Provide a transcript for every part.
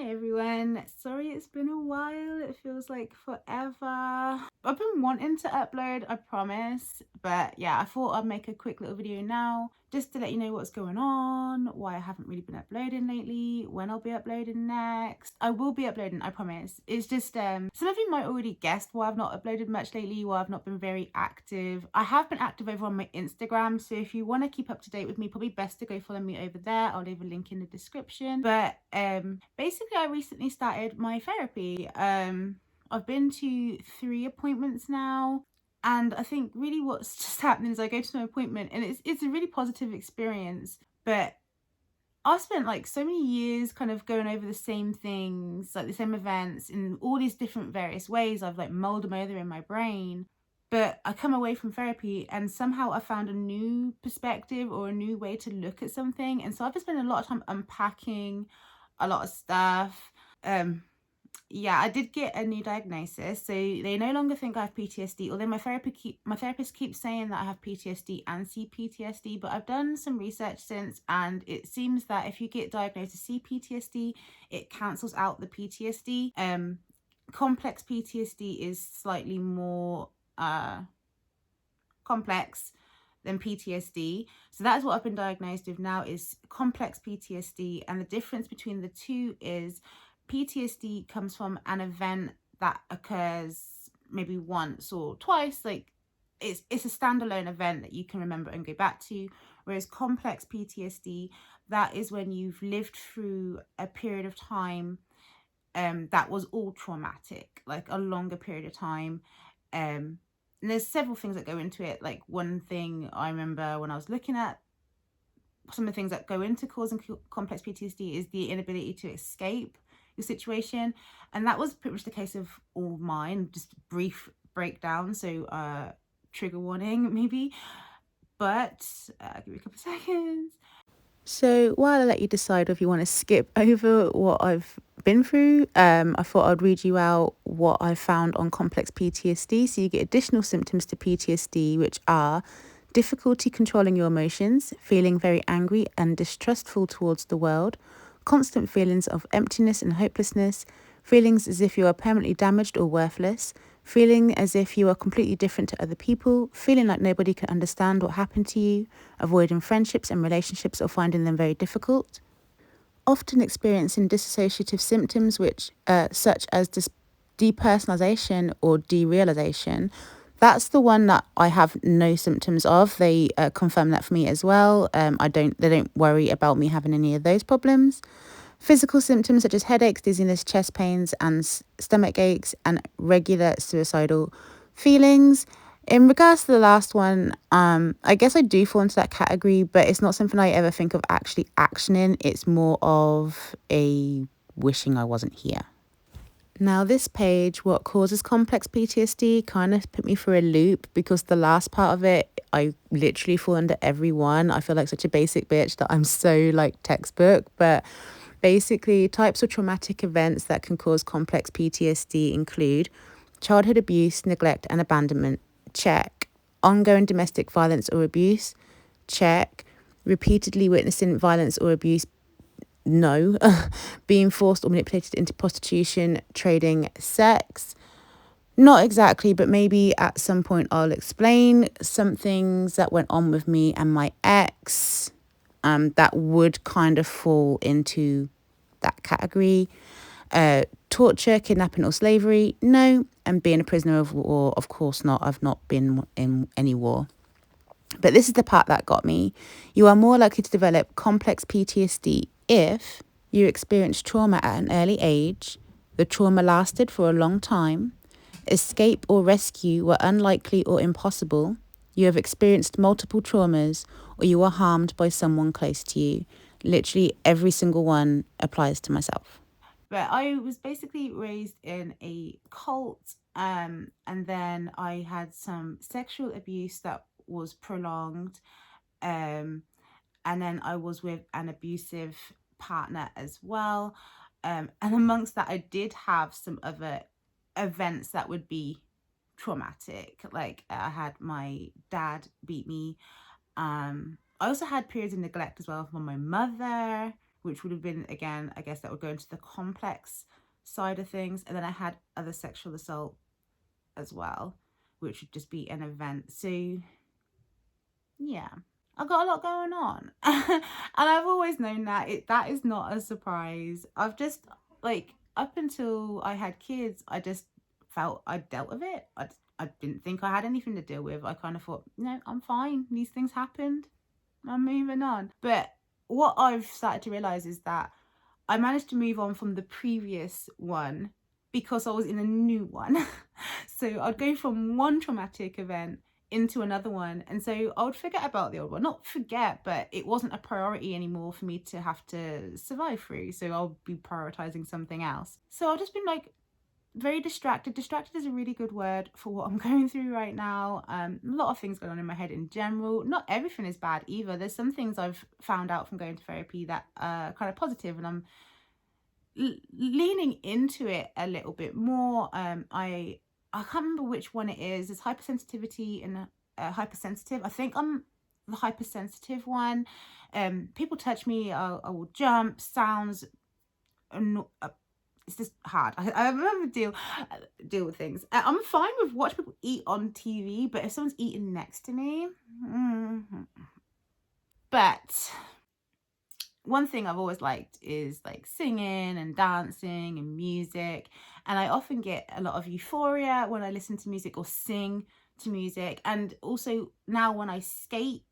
Hi everyone, sorry it's been a while, it feels like forever. I've been wanting to upload, I promise, but yeah, I thought I'd make a quick little video now just to let you know what's going on, why I haven't really been uploading lately, when I'll be uploading next. I will be uploading, I promise. It's just some of you might already guessed why I've not uploaded much lately, why I've not been very active. I have been active over on my Instagram, so if you want to keep up to date with me, probably best to go follow me over there. I'll leave a link in the description. But basically I recently started my therapy. I've been to 3 appointments now. And I think really what's just happening is I go to an appointment and it's a really positive experience. But I've spent like so many years kind of going over the same things, like the same events in all these different various ways. I've like mulled them over in my brain. But I come away from therapy and somehow I found a new perspective or a new way to look at something. And so I've been spending a lot of time unpacking a lot of stuff. Yeah, I did get a new diagnosis, so they no longer think I have PTSD, although my therapist keeps saying that I have PTSD and C-PTSD, but I've done some research since, and it seems that if you get diagnosed with C-PTSD, it cancels out the PTSD. Complex PTSD is slightly more complex than PTSD. So that's what I've been diagnosed with now, is complex PTSD, and the difference between the two is PTSD comes from an event that occurs maybe once or twice, like it's a standalone event that you can remember and go back to, whereas complex PTSD, that is when you've lived through a period of time that was all traumatic, like a longer period of time. And there's several things that go into it. Like one thing I remember when I was looking at some of the things that go into causing complex PTSD is the inability to escape your situation. And that was pretty much the case of all mine. Just brief breakdown. So trigger warning maybe. But give me a couple of seconds. So while I let you decide if you want to skip over what I've been through, I thought I'd read you out what I found on complex PTSD. So you get additional symptoms to PTSD, which are difficulty controlling your emotions, feeling very angry and distrustful towards the world, constant feelings of emptiness and hopelessness, feelings as if you are permanently damaged or worthless, feeling as if you are completely different to other people, feeling like nobody can understand what happened to you, avoiding friendships and relationships or finding them very difficult, often experiencing dissociative symptoms which such as depersonalization or derealization. That's the one that I have no symptoms of. They confirm that for me as well. They don't worry about me having any of those problems. Physical symptoms such as headaches, dizziness, chest pains, and stomach aches, and regular suicidal feelings. In regards to the last one, I guess I do fall into that category, but it's not something I ever think of actually actioning. It's more of a wishing I wasn't here. Now, this page, what causes complex PTSD, kind of put me through a loop because the last part of it, I literally fall under every one. I feel like such a basic bitch that I'm so like textbook, but basically, types of traumatic events that can cause complex PTSD include childhood abuse, neglect, and abandonment. Check. Ongoing domestic violence or abuse. Check. Repeatedly witnessing violence or abuse. No. Being forced or manipulated into prostitution, trading, sex. Not exactly, but maybe at some point I'll explain some things that went on with me and my ex. That would kind of fall into that category. Torture, kidnapping, or slavery, no. And being a prisoner of war, of course not. I've not been in any war. But this is the part that got me. You are more likely to develop complex PTSD if you experienced trauma at an early age, the trauma lasted for a long time, escape or rescue were unlikely or impossible, you have experienced multiple traumas, or you were harmed by someone close to you. Literally every single one applies to myself. But I was basically raised in a cult, and then I had some sexual abuse that was prolonged, and then I was with an abusive partner as well. And amongst that, I did have some other events that would be traumatic. Like I had my dad beat me. I also had periods of neglect as well from my mother, which would have been, again, I guess that would go into the complex side of things. And then I had other sexual assault as well, which would just be an event. So yeah, I've got a lot going on. And I've always known that that is not a surprise. I've just, like, up until I had kids, I just felt I dealt with it. I didn't think I had anything to deal with. I kind of thought, no, I'm fine. These things happened. I'm moving on. But what I've started to realize is that I managed to move on from the previous one because I was in a new one. So I'd go from one traumatic event into another one, and so I would forget about the old one. Not forget, but it wasn't a priority anymore for me to have to survive through, so I'll be prioritizing something else. So I've just been like very distracted. Distracted is a really good word for what I'm going through right now. A lot of things going on in my head in general. Not everything is bad either. There's some things I've found out from going to therapy that are kind of positive, and I'm leaning into it a little bit more. I can't remember which one it is. There's hypersensitivity and hypersensitive. I think I'm the hypersensitive one. People touch me, I will jump. Sounds, it's just hard. I remember deal with things. I'm fine with watching people eat on TV, but if someone's eating next to me, but one thing I've always liked is like singing and dancing and music, and I often get a lot of euphoria when I listen to music or sing to music. And also now when I skate,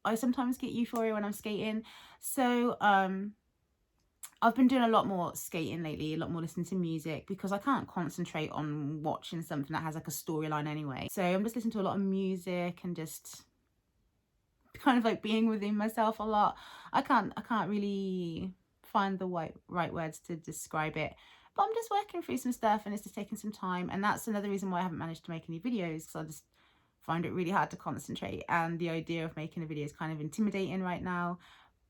I sometimes get euphoria when I'm skating. So I've been doing a lot more skating lately, a lot more listening to music, because I can't concentrate on watching something that has like a storyline anyway. So I'm just listening to a lot of music and just kind of like being within myself a lot. I can't really find the right words to describe it, but I'm just working through some stuff, and it's just taking some time. And that's another reason why I haven't managed to make any videos, because I just find it really hard to concentrate, and the idea of making a video is kind of intimidating right now.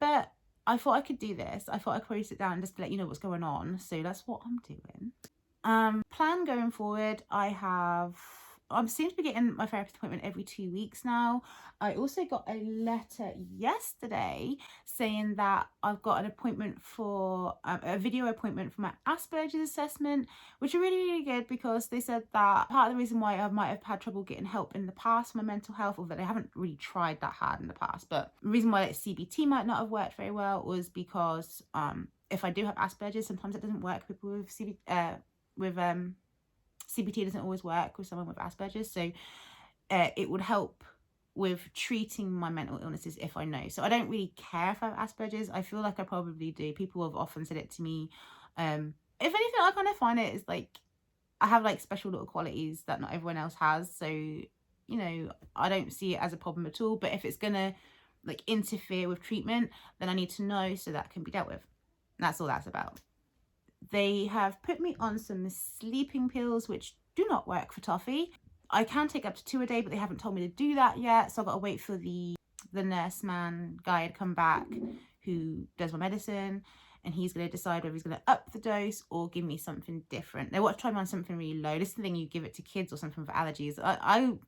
But I thought I could do this. I thought I could probably sit down and just let you know what's going on. So that's what I'm doing. Plan going forward, I seem to be getting my therapist appointment every 2 weeks now. I also got a letter yesterday saying that I've got an appointment for a video appointment for my Asperger's assessment, which are really good, because they said that part of the reason why I might have had trouble getting help in the past for my mental health, although they haven't really tried that hard in the past, but the reason why CBT might not have worked very well was because if I do have Asperger's, sometimes it doesn't work with people with CBT doesn't always work with someone with Asperger's, so it would help with treating my mental illnesses if I know. So I don't really care if I have Asperger's. I feel like I probably do. People have often said it to me. If anything, I kind of find it is like I have like special little qualities that not everyone else has. So, you know, I don't see it as a problem at all. But if it's gonna like interfere with treatment, then I need to know so that can be dealt with. And that's all that's about. They have put me on some sleeping pills, which do not work for Toffee. I can take up to 2 a day, but they haven't told me to do that yet. So I've got to wait for the nurse man guy to come back who does my medicine, and he's going to decide whether he's going to up the dose or give me something different. They want to try me on something really low. This is the thing, you give it to kids or something for allergies. I had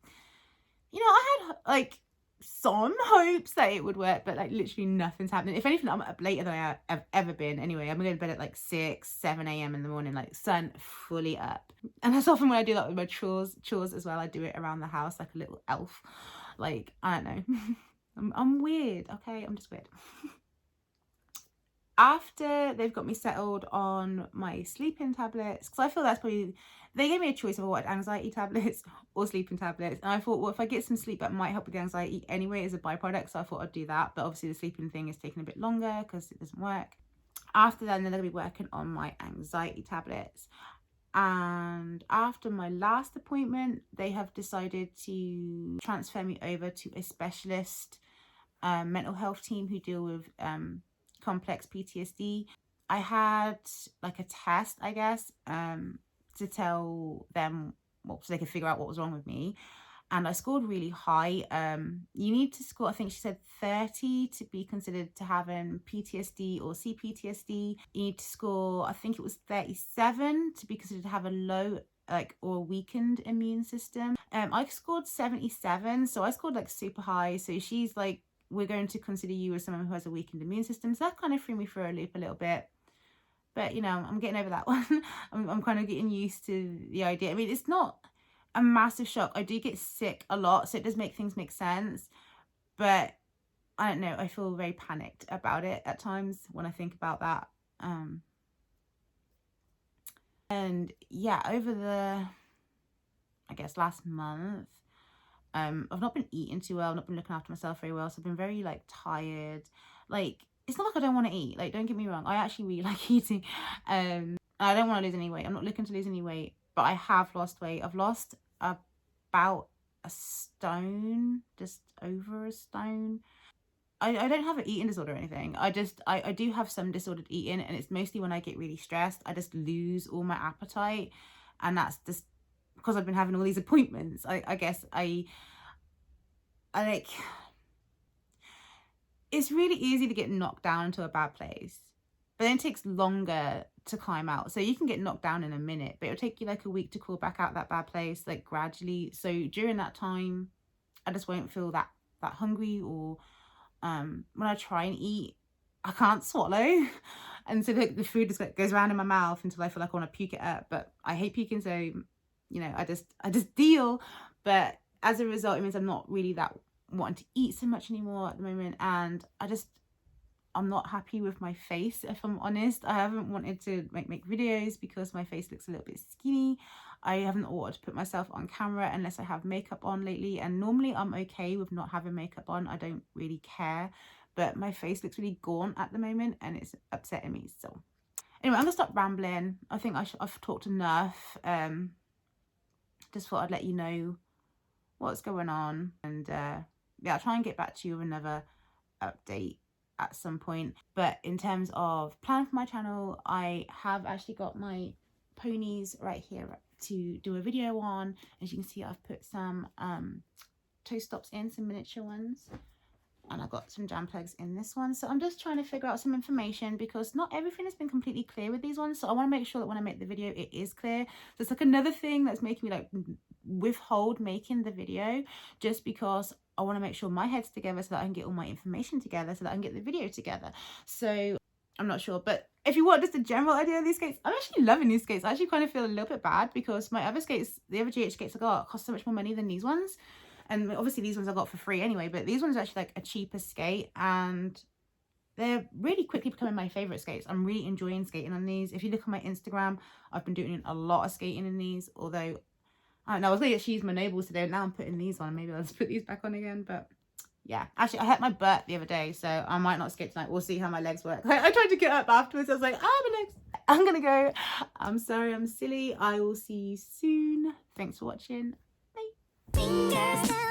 like some hopes that it would work, but like literally nothing's happening. If anything, I'm up later than I have ever been. Anyway, I'm going to bed at like 7 a.m. in the morning, like sun fully up. And that's often when I do that with my chores as well. I do it around the house like a little elf. Like, I don't know. I'm weird, okay? I'm just weird. After they've got me settled on my sleeping tablets, because I feel that's probably, they gave me a choice of what, anxiety tablets or sleeping tablets, and I thought, well, if I get some sleep, that might help with the anxiety anyway as a byproduct, so I thought I'd do that. But obviously the sleeping thing is taking a bit longer because it doesn't work. After that, then they're going to be working on my anxiety tablets. And after my last appointment, they have decided to transfer me over to a specialist mental health team who deal with complex PTSD. I had like a test, I guess, to tell them so they could figure out what was wrong with me, and I scored really high. You need to score, I think she said 30 to be considered to having PTSD or C-PTSD. You need to score, I think it was 37 to be considered to have a low or weakened immune system. I scored 77, so I scored like super high. So she's like we're going to consider you as someone who has a weakened immune system. So that kind of threw me for a loop a little bit. But, you know, I'm getting over that one. I'm kind of getting used to the idea. I mean, it's not a massive shock. I do get sick a lot, so it does make things make sense. But I don't know, I feel very panicked about it at times when I think about that. And yeah, over the, I guess, last month, I've not been eating too well. I've not been looking after myself very well. So I've been very like tired. Like, it's not like I don't want to eat. Like, don't get me wrong. I actually really like eating. I don't want to lose any weight. I'm not looking to lose any weight, but I have lost weight. I've lost about a stone, just over a stone. I don't have an eating disorder or anything. I do have some disordered eating, and it's mostly when I get really stressed. I just lose all my appetite, and that's just because I've been having all these appointments. I guess I like, it's really easy to get knocked down into a bad place, but then it takes longer to climb out. So you can get knocked down in a minute, but it'll take you like a week to crawl back out that bad place, like gradually. So during that time, I just won't feel that hungry, or when I try and eat, I can't swallow. And so the food just goes around in my mouth until I feel like I want to puke it up. But I hate puking, so, you know, I just deal. But as a result, it means I'm not really that wanting to eat so much anymore at the moment. And I'm not happy with my face, if I'm honest. I haven't wanted to make videos because my face looks a little bit skinny. I haven't wanted to put myself on camera unless I have makeup on lately, and normally I'm okay with not having makeup on. I don't really care, but my face looks really gaunt at the moment and it's upsetting me. So anyway, I'm gonna stop rambling. I think I've talked enough. Just thought I'd let you know what's going on, and yeah, I'll try and get back to you with another update at some point. But in terms of plan for my channel, I have actually got my ponies right here to do a video on. As you can see, I've put some toe stops in, some miniature ones, and I've got some jam plugs in this one. So I'm just trying to figure out some information because not everything has been completely clear with these ones. So I want to make sure that when I make the video, it is clear. So it's like another thing that's making me like withhold making the video, just because I want to make sure my head's together so that I can get all my information together so that I can get the video together. So I'm not sure, but if you want just a general idea of these skates, I'm actually loving these skates. I actually kind of feel a little bit bad because my other skates, the other GH skates I got, cost so much more money than these ones. And obviously these ones I got for free anyway, but these ones are actually like a cheaper skate, and they're really quickly becoming my favorite skates. I'm really enjoying skating on these. If you look on my Instagram, I've been doing a lot of skating in these, although I don't know, I was going to actually use my Nobles today, and now I'm putting these on. Maybe I'll just put these back on again, but yeah. Actually, I hurt my butt the other day, so I might not skate tonight. We'll see how my legs work. I tried to get up afterwards. I was like, my legs. I'm going to go. I'm sorry, I'm silly. I will see you soon. Thanks for watching. Bye.